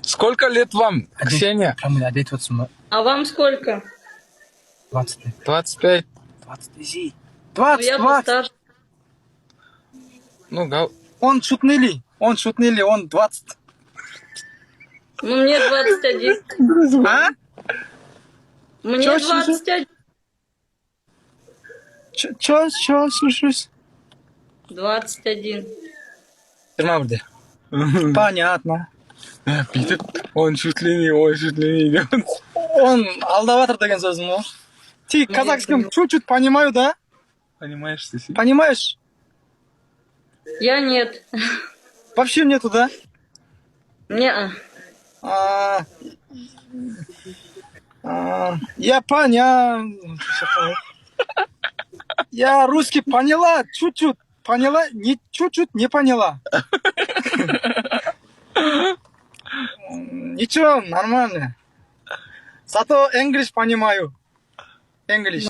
Сколько лет вам, Ксения? А вам сколько? 25. 20. Ну, я 20. постарше. Ну, Он шутный, он 20. Ну, мне 21. А? Мне Чё, 21. Чё, слушаюсь? 21. Понятно. Питер, он чуть ли не идет. Он алдаватор деген сөзім ғой. Ты казахским чуть-чуть понимаю, да? Понимаешь, ты? Понимаешь? Я нет. Вообще нету, да? Не. Я понял. Я русский поняла, чуть-чуть. Поняла, не чуть-чуть не поняла. Ничего, нормально. Зато English понимаю. English.